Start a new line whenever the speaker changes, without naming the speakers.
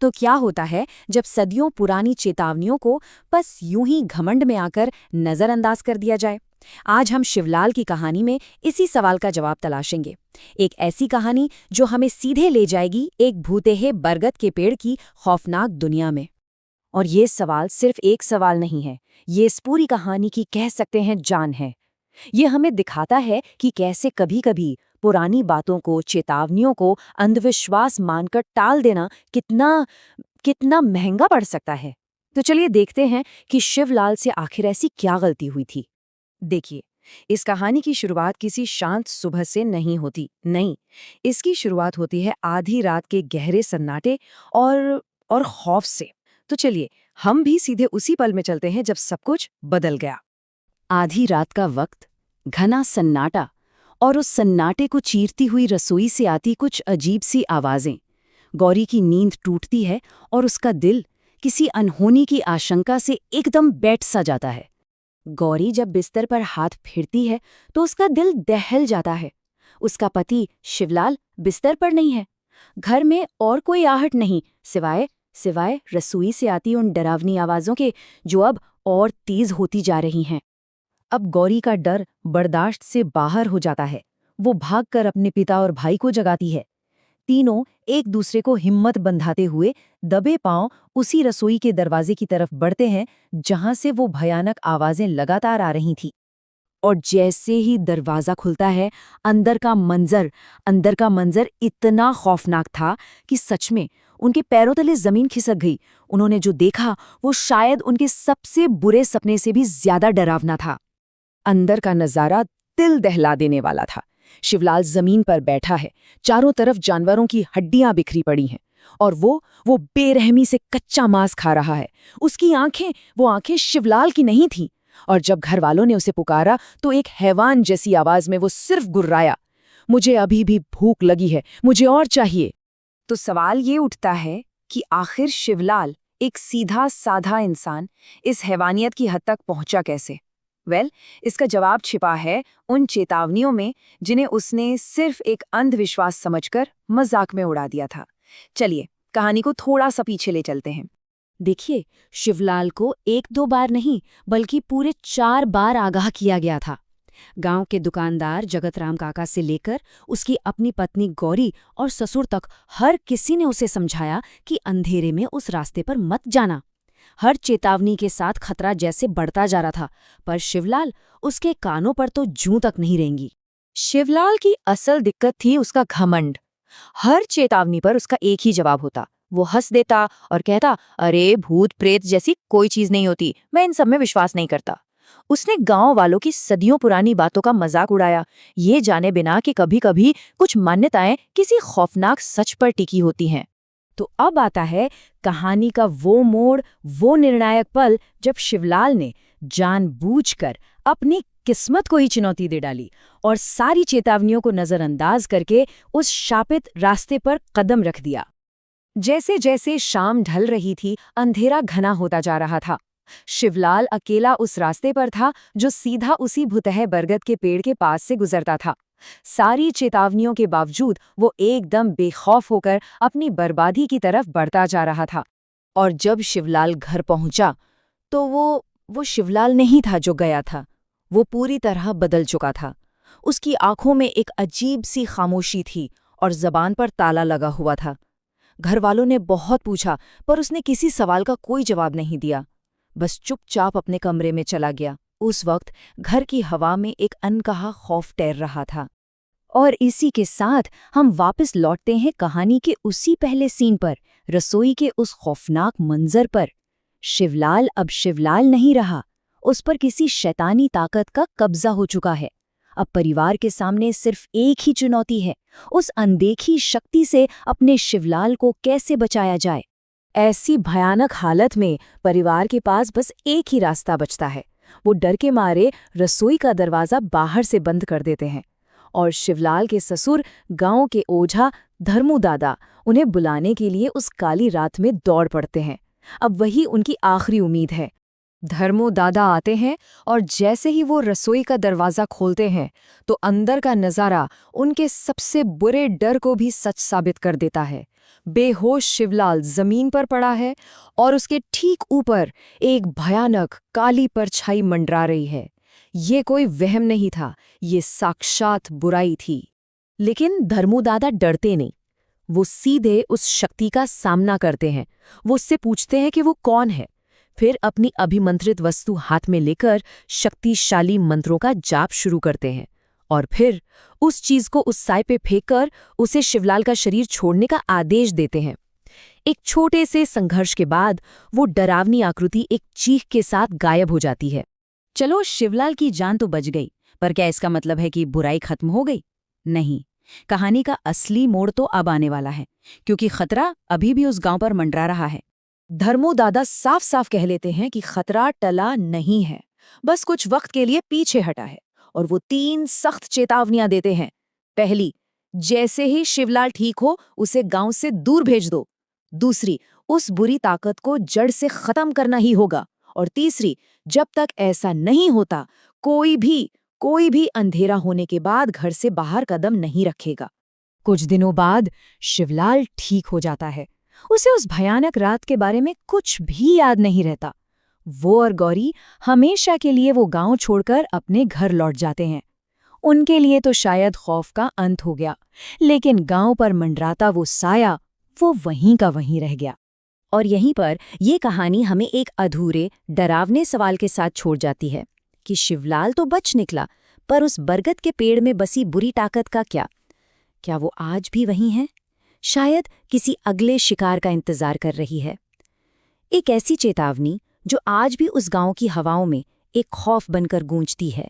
तो क्या होता है जब सदियों पुरानी चेतावनियों को बस यूं ही घमंड में आकर नजरअंदाज कर दिया जाए? आज हम शिवलाल की कहानी में इसी सवाल का जवाब तलाशेंगे। एक ऐसी कहानी जो हमें सीधे ले जाएगी एक भूतेहे बरगद के पेड़ की खौफनाक दुनिया में।
और ये सवाल सिर्फ एक सवाल नहीं है, ये इस पूरी कहानी की कह सकते हैं जान है। ये हमें दिखाता है कि कैसे कभी-कभी पुरानी बातों को, चेतावनियों को अंधविश्वास मानकर टाल देना कितना कितना महंगा पड़ सकता है। तो चलिए देखते हैं कि शिवलाल से आखिर ऐसी क्या गलती हुई थी। देखिए, इस कहानी की शुरुआत किसी शांत सुबह से नहीं होती, नहीं। इसकी शुरुआत होती है आधी रात के गहरे सन्नाटे और खौफ से। तो चलिए, हम भी सीधे उसी पल में चलते हैं जब सब कुछ बदल गया।
आधी रात का वक्त, घना सन्नाटा, और उस सन्नाटे को चीरती हुई रसोई से आती कुछ अजीब सी आवाजें। गौरी की नींद टूटती है और उसका दिल किसी अनहोनी की आशंका से एकदम बैठ सा जाता है। गौरी जब बिस्तर पर हाथ फेरती है तो उसका दिल दहल जाता है। उसका पति शिवलाल बिस्तर पर नहीं है। घर में और कोई आहट नहीं, सिवाय रसोई से आती उन डरावनी आवाजों के, जो अब और तेज होती जा रही हैं।
अब गौरी का डर बर्दाश्त से बाहर हो जाता है। वो भागकर अपने पिता और भाई को जगाती है। तीनों एक दूसरे को हिम्मत बंधाते हुए दबे पांव उसी रसोई के दरवाजे की तरफ बढ़ते हैं जहां से वो भयानक आवाजें लगातार आ रही थीं।
और जैसे ही दरवाजा खुलता है, अंदर का मंजर इतना खौफनाक था कि सच में उनके पैरों तले जमीन खिसक गई। उन्होंने जो देखा वो शायद उनके सबसे बुरे सपने से भी ज्यादा डरावना था।
अंदर का नजारा दिल दहला देने वाला था। शिवलाल जमीन पर बैठा है, चारों तरफ जानवरों की हड्डियां बिखरी पड़ी हैं, और वो बेरहमी से कच्चा मांस खा रहा है। उसकी आंखें शिवलाल की नहीं थीं। और जब घर वालों ने उसे पुकारा तो एक हैवान जैसी आवाज में वो सिर्फ गुर्राया, मुझे अभी भी भूख लगी है, मुझे और चाहिए। तो सवाल ये उठता है कि आखिर शिवलाल, एक सीधा साधा इंसान, इस हैवानियत की हद तक पहुंचा कैसे? इसका जवाब छिपा है उन चेतावनियों में जिन्हें उसने सिर्फ एक अंधविश्वास समझकर मजाक में उड़ा दिया था। चलिए, कहानी को थोड़ा सा पीछे ले चलते हैं।
देखिए, शिवलाल को एक दो बार नहीं बल्कि पूरे 4 बार आगाह किया गया था। गांव के दुकानदार जगतराम काका से लेकर उसकी अपनी पत्नी गौरी और ससुर तक हर किसी ने उसे समझाया कि अंधेरे में उस रास्ते पर मत जाना। हर चेतावनी के साथ खतरा जैसे बढ़ता जा रहा था, पर शिवलाल, उसके कानों पर तो जूं तक नहीं रेंगी।
शिवलाल की असल दिक्कत थी उसका घमंड। हर चेतावनी पर उसका एक ही जवाब होता। वो हंस देता और कहता, अरे भूत प्रेत जैसी कोई चीज नहीं होती, मैं इन सब में विश्वास नहीं करता। उसने गांव वालों की सदियों पुरानी बातों का मजाक उड़ाया, ये जाने बिना कि कभी-कभी कुछ मान्यताएं किसी खौफनाक सच पर टिकी होती हैं।
तो अब आता है कहानी का वो मोड़, वो निर्णायक पल जब शिवलाल ने जानबूझकर अपनी किस्मत को ही चुनौती दे डाली और सारी चेतावनियों को नजरअंदाज करके उस शापित रास्ते पर कदम रख दिया।
जैसे जैसे शाम ढल रही थी, अंधेरा घना होता जा रहा था। शिवलाल अकेला उस रास्ते पर था जो सीधा उसी भुतह बरगद के पेड़ के पास से गुजरता था। सारी चेतावनियों के बावजूद वो एकदम बेखौफ होकर अपनी बर्बादी की तरफ बढ़ता जा रहा था।
और जब शिवलाल घर पहुंचा तो वो शिवलाल नहीं था जो गया था। वो पूरी तरह बदल चुका था। उसकी आंखों में एक अजीब सी खामोशी थी और जबान पर ताला लगा हुआ था। घर वालों ने बहुत पूछा, पर उसने किसी सवाल का कोई जवाब नहीं दिया, बस चुपचाप अपने कमरे में चला गया। उस वक्त घर की हवा में एक अनकहा खौफ तैर रहा था।
और इसी के साथ हम वापस लौटते हैं कहानी के उसी पहले सीन पर, रसोई के उस खौफनाक मंजर पर। शिवलाल अब शिवलाल नहीं रहा, उस पर किसी शैतानी ताकत का कब्जा हो चुका है। अब परिवार के सामने सिर्फ एक ही चुनौती है, उस अनदेखी शक्ति से अपने शिवलाल को कैसे बचाया जाए। ऐसी भयानक हालत में परिवार के पास बस एक ही रास्ता बचता है। वो डर के मारे रसोई का दरवाजा बाहर से बंद कर देते हैं, और शिवलाल के ससुर, गांव के ओझा धर्मू दादा, उन्हें बुलाने के लिए उस काली रात में दौड़ पड़ते हैं। अब वही उनकी आखिरी उम्मीद है। धर्मो दादा आते हैं और जैसे ही वो रसोई का दरवाज़ा खोलते हैं तो अंदर का नज़ारा उनके सबसे बुरे डर को भी सच साबित कर देता है। बेहोश शिवलाल जमीन पर पड़ा है और उसके ठीक ऊपर एक भयानक काली परछाई मंडरा रही है। ये कोई वहम नहीं था, ये साक्षात बुराई थी। लेकिन धर्मो दादा डरते नहीं, वो सीधे उस शक्ति का सामना करते हैं। वो उससे पूछते हैं कि वो कौन है, फिर अपनी अभिमंत्रित वस्तु हाथ में लेकर शक्तिशाली मंत्रों का जाप शुरू करते हैं और फिर उस चीज को उस साए पे फेंककर उसे शिवलाल का शरीर छोड़ने का आदेश देते हैं। एक छोटे से संघर्ष के बाद वो डरावनी आकृति एक चीख के साथ गायब हो जाती है।
चलो, शिवलाल की जान तो बच गई, पर क्या इसका मतलब है कि बुराई खत्म हो गई? नहीं, कहानी का असली मोड़ तो अब आने वाला है, क्योंकि खतरा अभी भी उस गांव पर मंडरा रहा है।
धर्मो दादा साफ साफ कह लेते हैं कि खतरा टला नहीं है, बस कुछ वक्त के लिए पीछे हटा है। और वो 3 सख्त चेतावनियां देते हैं। पहली, जैसे ही शिवलाल ठीक हो उसे गांव से दूर भेज दो। दूसरी, उस बुरी ताकत को जड़ से खत्म करना ही होगा। और तीसरी, जब तक ऐसा नहीं होता कोई भी अंधेरा होने के बाद घर से बाहर कदम नहीं रखेगा। कुछ दिनों बाद शिवलाल ठीक हो जाता है। उसे उस भयानक रात के बारे में कुछ भी याद नहीं रहता। वो और गौरी हमेशा के लिए वो गांव छोड़कर अपने घर लौट जाते हैं। उनके लिए तो शायद खौफ का अंत हो गया, लेकिन गांव पर मंडराता वो साया, वो वहीं का वहीं रह गया।
और यहीं पर ये कहानी हमें एक अधूरे, डरावने सवाल के साथ छोड़ जाती है कि शिवलाल तो बच निकला, पर उस बरगद के पेड़ में बसी बुरी ताकत का क्या? क्या वो आज भी वहीं है? शायद किसी अगले शिकार का इंतजार कर रही है। एक ऐसी चेतावनी जो आज भी उस गांव की हवाओं में एक खौफ बनकर गूंजती है।